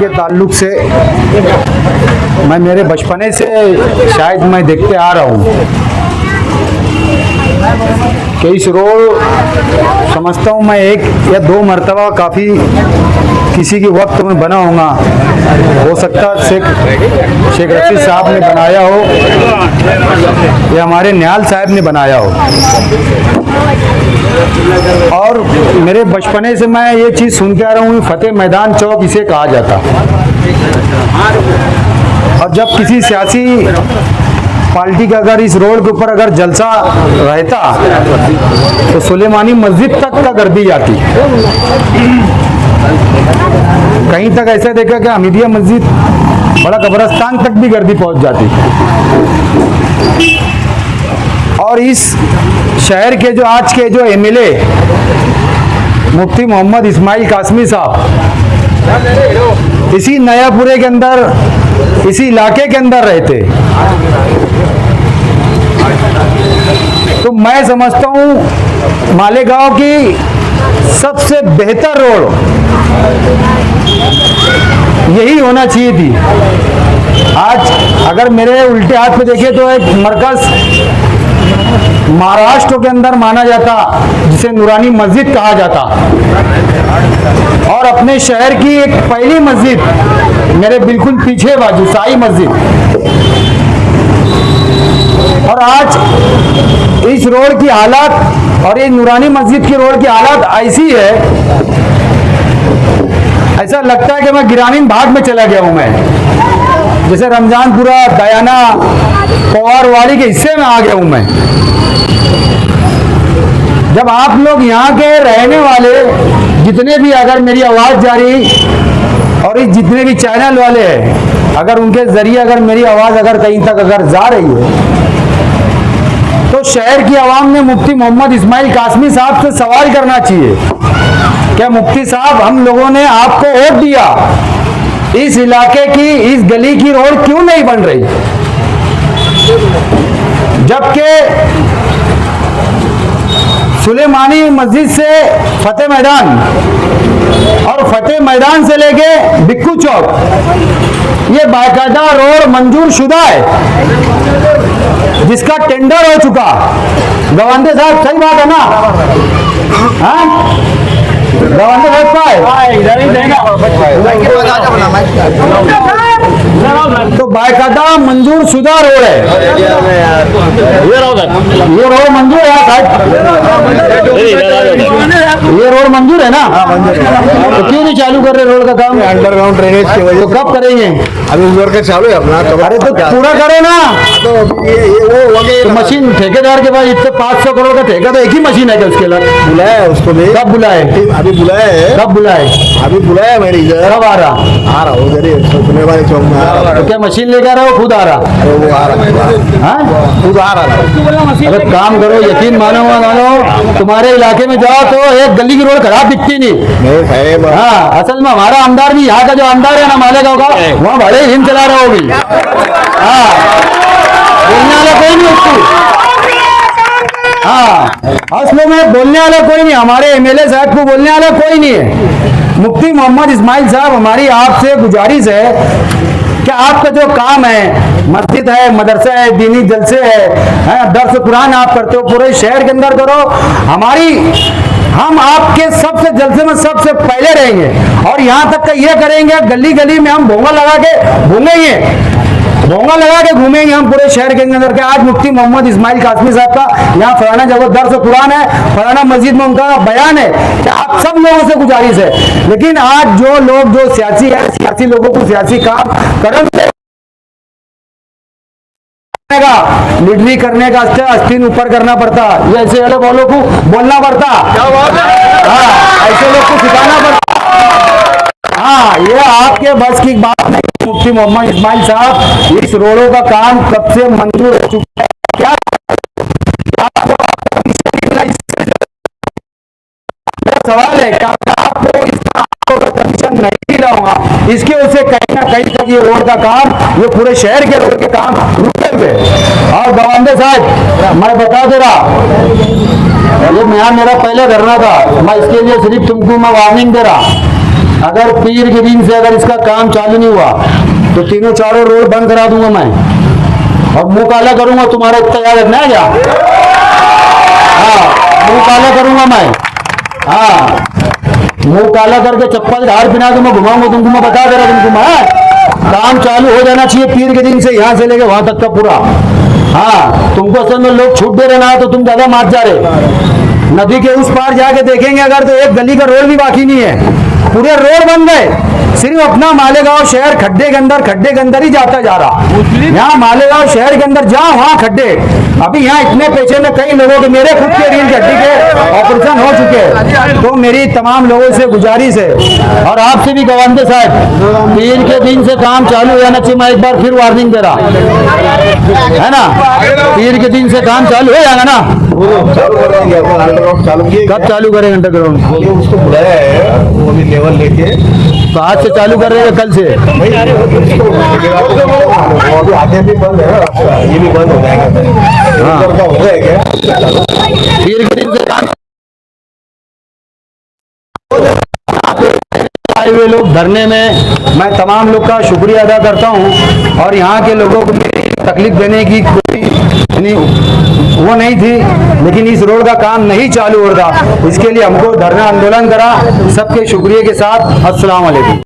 के ताल्लुक से मैं मेरे बचपने से शायद मैं देखते आ रहा हूँ कि इस रोड समझता हूँ मैं 1 या 2 मरतबा काफ़ी किसी के वक्त में बना होगा। हो सकता है शेख रशीद साहब ने बनाया हो या हमारे निहाल साहब ने बनाया हो। और मेरे बचपने से मैं ये चीज़ सुन के आ रहा हूँ, फतेह मैदान चौक इसे कहा जाता। और जब किसी सियासी पार्टी का अगर इस रोड के ऊपर अगर जलसा रहता तो सुलेमानी मस्जिद तक का गर्दी जाती। कहीं तक ऐसा देखा कि हमीदिया मस्जिद बड़ा कब्रस्तान तक भी गर्दी पहुंच जाती। और इस शहर के जो आज के जो एमएलए मुफ्ती मोहम्मद इस्माइल कासमी साहब इसी नयापुरे के अंदर, इसी इलाके के अंदर रहते, तो मैं समझता हूँ मालेगांव की सबसे बेहतर रोड यही होना चाहिए थी। आज अगर मेरे उल्टे हाथ पे देखे तो एक मरकज महाराष्ट्र के अंदर माना जाता जिसे नूरानी मस्जिद कहा जाता, और अपने शहर की एक पहली मस्जिद मेरे बिल्कुल पीछे बाजू शाही मस्जिद। और आज इस रोड की हालत और ये नूरानी मस्जिद की रोड की हालत ऐसी है, ऐसा लगता है कि मैं गिरामीण भाग में चला गया हूं। मैं जैसे रमजानपुरा, दयाना, पवारवाड़ी के हिस्से में आ गया हूं मैं। जब आप लोग यहाँ के रहने वाले जितने भी अगर मेरी आवाज़ जा रही और इस जितने भी चैनल वाले हैं, अगर उनके जरिए अगर मेरी आवाज़ अगर कहीं तक अगर जा रही है, तो शहर की आवाम ने मुफ्ती मोहम्मद इस्माइल कासमी साहब से सवाल करना चाहिए, क्या मुफ्ती साहब हम लोगों ने आपको वोट दिया, इस इलाके की इस गली की रोड क्यों नहीं बन रही? जबकि सुलेमानी मस्जिद से फतेह मैदान और फतेह मैदान से लेके बिक्कू चौक ये बाकायदा रोड मंजूर शुदा है, जिसका टेंडर हो चुका। गवांडे साहब सही बात है ना? हाँ, गवांडे साहब का तो बाकायदा मंजूर शुदा रोड है। ये रोड मंजूर है साहब, ये रोड मंजूर है ना? तो क्यों नहीं चालू कर रहे रोड का काम? अंडरग्राउंड ड्रेनेज की वजह तो कब करेंगे? अभी उस वर्क चालू है अपना। अरे तो पूरा करो ना। तो ये वो हो गया तो मशीन ठेकेदार के पास इतने 500 करोड़ का ठेका, तो एक ही मशीन है क्या उसके लिए? बुलाया है उसको भी। कब बुलाए? अभी बुलाया है। कब बुलाए? अभी बुलाया मैंने इधर। कब आ रहा? आ रहा हूँ इधर ही सुपने वाले चौक में आ रहा। तो क्या मशीन लेकर आ रहा हो, खुद आ रहा? अरे वो आ रहा हाँ? खुद आ रहा। अरे काम करो, यकीन मानो तुम्हारे इलाके में जाओ तो एक गली की रोड खराब दिखती नहीं। हाँ, असल में हमारा आमदार भी, यहाँ का जो आमदार है ना मालेगांव का, वहाँ बड़े हिंद चला रहा होगी। हाँ, बोलने वाला कोई नहीं उसको। हाँ, असलों में बोलने वाला कोई नहीं, हमारे एमएलए साहब को बोलने वाला कोई नहीं है। मुफ्ती मोहम्मद इस्माइल साहब, हमारी आपसे गुजारिश है कि आपका जो काम है, मस्जिद है, मदरसा है, दीनी जलसे है, दर्स कुरान आप करते हो, पूरे शहर के अंदर करो। हम आपके सबसे जलसे में सबसे पहले रहेंगे, और यहाँ तक का ये करेंगे, गली गली में हम भोंगा लगा के घूमेंगे हम पूरे शहर के अंदर के। आज मुफ्ती मोहम्मद इस्माइल कासमी साहब का यहाँ फलाना जगह दर्स कुरान है, फलाना मस्जिद में उनका बयान है, कि आप सब लोगों से गुजारिश है। लेकिन आज जो लोग जो सियासी है, सियासी लोगों को सियासी काम करने का लीडरी करने का अस्तीन ऊपर करना पड़ता, ये ऐसे वाले वालों को बोलना पड़ता। हाँ, ऐसे लोग को सिखाना पड़ता। हाँ, ये आपके बस की बात नहीं। मुफ्ती मोहम्मद इस्माइल साहब, इस रोडों का काम कब से मंजूर हो चुका है? क्या सवाल है, क्या आपको इसका कमीशन नहीं मिला होगा? इसके वजह से कहीं ना कहीं तक ये रोड का काम, ये पूरे शहर के रोड के काम रुके हुए। और गवांडे साहब, मैं बता दे रहा, ये यहाँ मेरा पहले धरना था, मैं इसके लिए सिर्फ तुमको मैं वार्निंग दे रहा अगर पीर के दिन से अगर इसका काम चालू नहीं हुआ तो तीनों चारों रोड बंद करा दूंगा मैं और मुंह काला करूंगा। तुम्हारा इतना याद रखना है क्या? हाँ, मुंह काला करूंगा मैं। हाँ, मुंह काला करके चप्पल हार पिना के मैं घुमाऊंगा तुमको। मैं बता दे रहा तुमको मैं, काम चालू हो जाना चाहिए पीर के दिन से, यहाँ से लेके वहां तक का पूरा। हाँ, तुमको असल में लोग छूट दे रहे ना तो तुम ज्यादा मार जा रहे। नदी के उस पार जाके देखेंगे अगर तो एक गली का रोड भी बाकी नहीं है, पूरे रोड बन गए। सिर्फ अपना मालेगांव शहर खड्डे के अंदर ही जाता जा रहा। यहाँ मालेगांव शहर के अंदर जहाँ वहाँ खड्डे। अभी यहाँ इतने पेशे में कई लोगों के, मेरे खुद के रीढ़ की हड्डी के ऑपरेशन हो चुके हैं। तो मेरी तमाम लोगों से गुजारिश है और आपसे भी गवानदे साहब, पीर के दिन से काम चालू हो जाना चाहिए। मैं एक बार फिर वार्निंग दे रहा है ना, पीर के दिन से काम चालू हो जाएगा ना। चालू कर देंगे अपन, अंडरग्राउंड चालू किए। कब चालू करेंगे अंडरग्राउंड? बोलिए उसको बुलाया है, वो अभी लेवल लेके तो आज से चालू कर रहे हैं, कल से? वो अभी आगे भी बंद है ना रास्ता, ये भी बंद हो जाएगा। हाँ। का हो गया क्या? पीर के दिन से काम आए हुए लोग धरने में, मैं तमाम लोग का शुक्रिया अदा करता हूं। और यहाँ के लोगों को मेरी तकलीफ देने की कोई वो नहीं थी, लेकिन इस रोड का काम नहीं चालू हो रहा, इसके लिए हमको धरना आंदोलन करा। सबके शुक्रिया के साथ अस्सलाम वालेकुम।